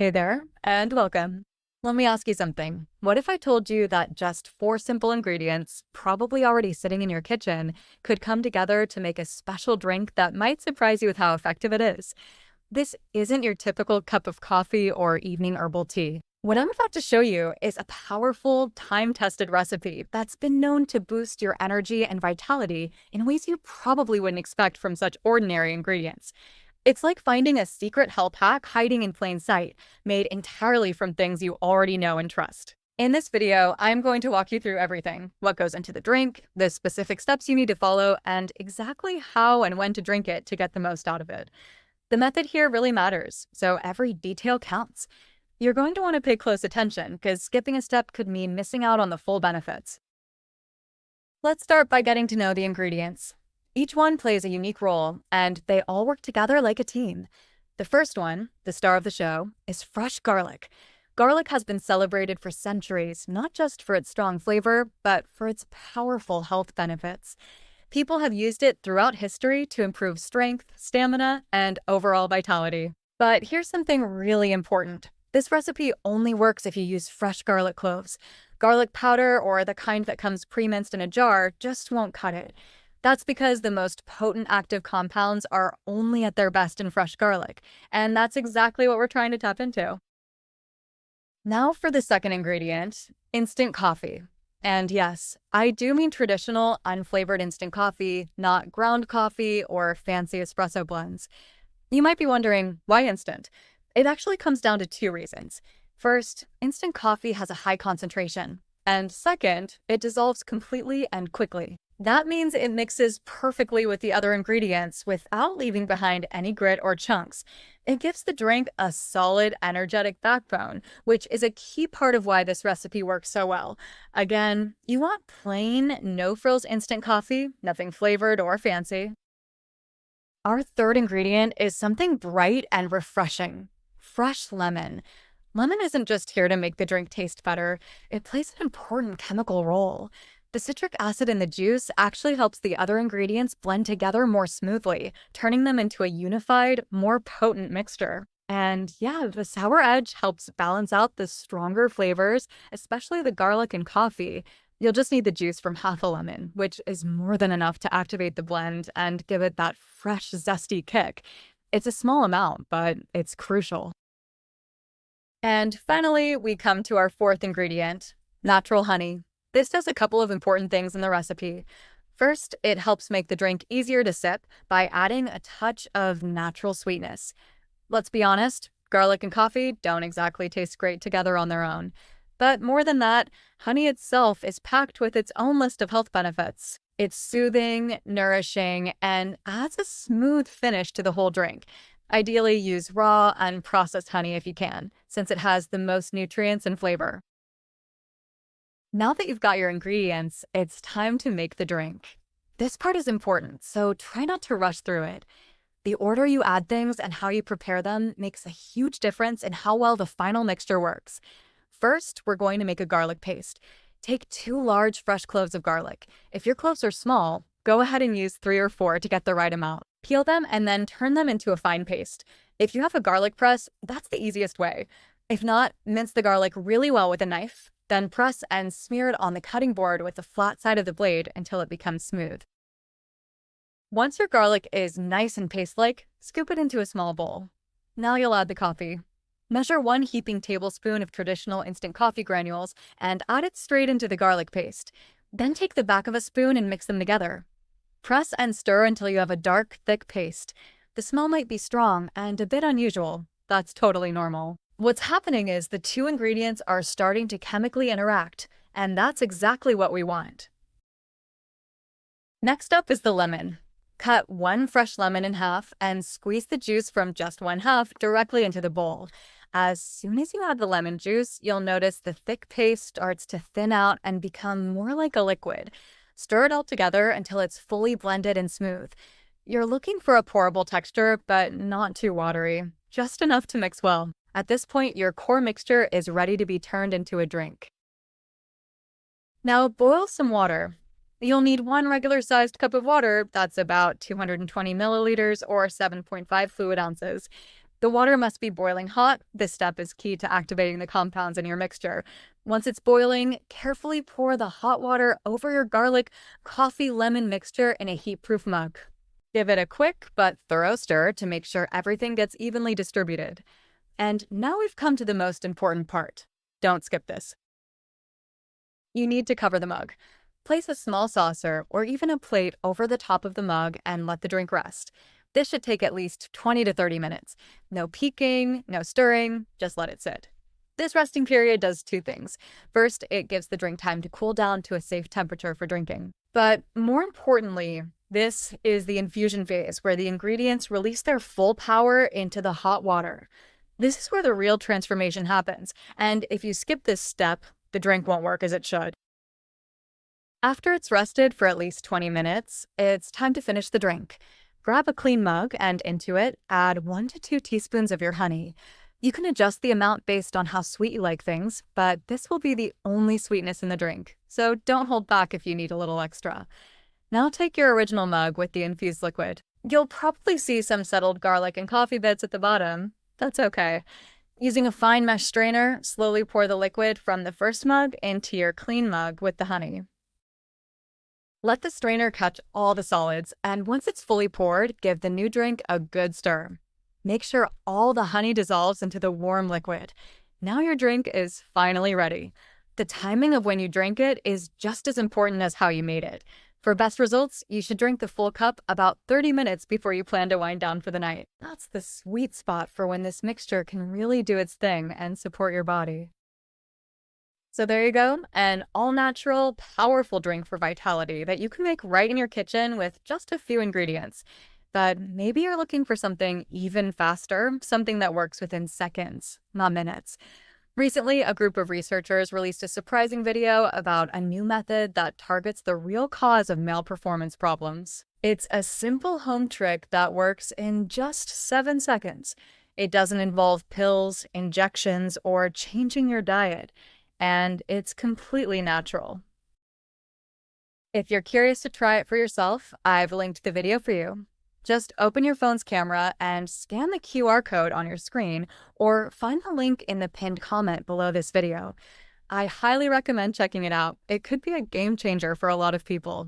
Hey there, and welcome. Let me ask you something. What if I told you that just four simple ingredients, probably already sitting in your kitchen, could come together to make a special drink that might surprise you with how effective it is? This isn't your typical cup of coffee or evening herbal tea. What I'm about to show you is a powerful, time-tested recipe that's been known to boost your energy and vitality in ways you probably wouldn't expect from such ordinary ingredients. It's like finding a secret health hack hiding in plain sight, made entirely from things you already know and trust. In this video, I'm going to walk you through everything: what goes into the drink, the specific steps you need to follow, and exactly how and when to drink it to get the most out of it. The method here really matters, so every detail counts. You're going to want to pay close attention, because skipping a step could mean missing out on the full benefits. Let's start by getting to know the ingredients. Each one plays a unique role, and they all work together like a team. The first one, the star of the show, is fresh garlic. Garlic has been celebrated for centuries, not just for its strong flavor, but for its powerful health benefits. People have used it throughout history to improve strength, stamina, and overall vitality. But here's something really important. This recipe only works if you use fresh garlic cloves. Garlic powder, or the kind that comes pre-minced in a jar, just won't cut it. That's because the most potent active compounds are only at their best in fresh garlic, and that's exactly what we're trying to tap into. Now for the second ingredient, instant coffee. And yes, I do mean traditional, unflavored instant coffee, not ground coffee or fancy espresso blends. You might be wondering, why instant? It actually comes down to two reasons. First, instant coffee has a high concentration. And second, it dissolves completely and quickly. That means it mixes perfectly with the other ingredients without leaving behind any grit or chunks. It gives the drink a solid, energetic backbone, which is a key part of why this recipe works so well. Again, you want plain, no-frills instant coffee, nothing flavored or fancy. Our third ingredient is something bright and refreshing: fresh lemon. Lemon isn't just here to make the drink taste better, it plays an important chemical role. The citric acid in the juice actually helps the other ingredients blend together more smoothly, turning them into a unified, more potent mixture. And yeah, the sour edge helps balance out the stronger flavors, especially the garlic and coffee. You'll just need the juice from half a lemon, which is more than enough to activate the blend and give it that fresh, zesty kick. It's a small amount, but it's crucial. And finally, we come to our fourth ingredient, natural honey. This does a couple of important things in the recipe. First, it helps make the drink easier to sip by adding a touch of natural sweetness. Let's be honest, garlic and coffee don't exactly taste great together on their own. But more than that, honey itself is packed with its own list of health benefits. It's soothing, nourishing, and adds a smooth finish to the whole drink. Ideally, use raw, unprocessed honey if you can, since it has the most nutrients and flavor. Now that you've got your ingredients, it's time to make the drink. This part is important, so try not to rush through it. The order you add things and how you prepare them makes a huge difference in how well the final mixture works. First, we're going to make a garlic paste. Take 2 large fresh cloves of garlic. If your cloves are small, go ahead and use 3 or 4 to get the right amount. Peel them and then turn them into a fine paste. If you have a garlic press, that's the easiest way. If not, mince the garlic really well with a knife, then press and smear it on the cutting board with the flat side of the blade until it becomes smooth. Once your garlic is nice and paste-like, scoop it into a small bowl. Now you'll add the coffee. Measure 1 heaping tablespoon of traditional instant coffee granules and add it straight into the garlic paste. Then take the back of a spoon and mix them together. Press and stir until you have a dark, thick paste. The smell might be strong and a bit unusual. That's totally normal. What's happening is the two ingredients are starting to chemically interact, and that's exactly what we want. Next up is the lemon. Cut 1 fresh lemon in half and squeeze the juice from just 1/2 directly into the bowl. As soon as you add the lemon juice, you'll notice the thick paste starts to thin out and become more like a liquid. Stir it all together until it's fully blended and smooth. You're looking for a pourable texture, but not too watery, just enough to mix well. At this point, your core mixture is ready to be turned into a drink. Now boil some water. You'll need 1 regular-sized cup of water, that's about 220 milliliters or 7.5 fluid ounces. The water must be boiling hot. This step is key to activating the compounds in your mixture. Once it's boiling, carefully pour the hot water over your garlic coffee lemon mixture in a heat-proof mug. Give it a quick but thorough stir to make sure everything gets evenly distributed. And now we've come to the most important part. Don't skip this. You need to cover the mug. Place a small saucer or even a plate over the top of the mug and let the drink rest. This should take at least 20 to 30 minutes. No peeking, no stirring, just let it sit. This resting period does two things. First, it gives the drink time to cool down to a safe temperature for drinking. But more importantly, this is the infusion phase where the ingredients release their full power into the hot water. This is where the real transformation happens, and if you skip this step, the drink won't work as it should. After it's rested for at least 20 minutes, it's time to finish the drink. Grab a clean mug and into it, add 1 to 2 teaspoons of your honey. You can adjust the amount based on how sweet you like things, but this will be the only sweetness in the drink, so don't hold back if you need a little extra. Now take your original mug with the infused liquid. You'll probably see some settled garlic and coffee bits at the bottom. That's okay. Using a fine mesh strainer, slowly pour the liquid from the first mug into your clean mug with the honey. Let the strainer catch all the solids, and once it's fully poured, give the new drink a good stir. Make sure all the honey dissolves into the warm liquid. Now your drink is finally ready. The timing of when you drink it is just as important as how you made it. For best results, you should drink the full cup about 30 minutes before you plan to wind down for the night. That's the sweet spot for when this mixture can really do its thing and support your body. So there you go, an all-natural, powerful drink for vitality that you can make right in your kitchen with just a few ingredients. But maybe you're looking for something even faster, something that works within seconds, not minutes. Recently, a group of researchers released a surprising video about a new method that targets the real cause of male performance problems. It's a simple home trick that works in just 7 seconds. It doesn't involve pills, injections, or changing your diet, and it's completely natural. If you're curious to try it for yourself, I've linked the video for you. Just open your phone's camera and scan the QR code on your screen, or find the link in the pinned comment below this video. I highly recommend checking it out. It could be a game changer for a lot of people.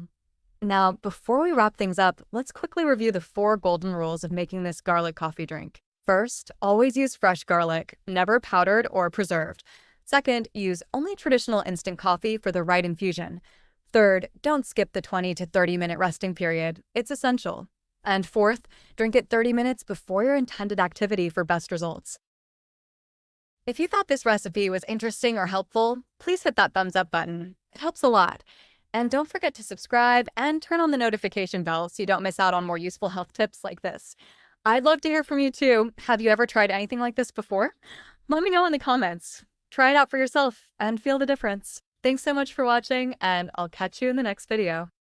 Now, before we wrap things up, let's quickly review the 4 golden rules of making this garlic coffee drink. First, always use fresh garlic, never powdered or preserved. Second, use only traditional instant coffee for the right infusion. Third, don't skip the 20 to 30 minute resting period. It's essential. And fourth, drink it 30 minutes before your intended activity for best results. If you thought this recipe was interesting or helpful, please hit that thumbs up button. It helps a lot. And don't forget to subscribe and turn on the notification bell so you don't miss out on more useful health tips like this. I'd love to hear from you too. Have you ever tried anything like this before? Let me know in the comments. Try it out for yourself and feel the difference. Thanks so much for watching, and I'll catch you in the next video.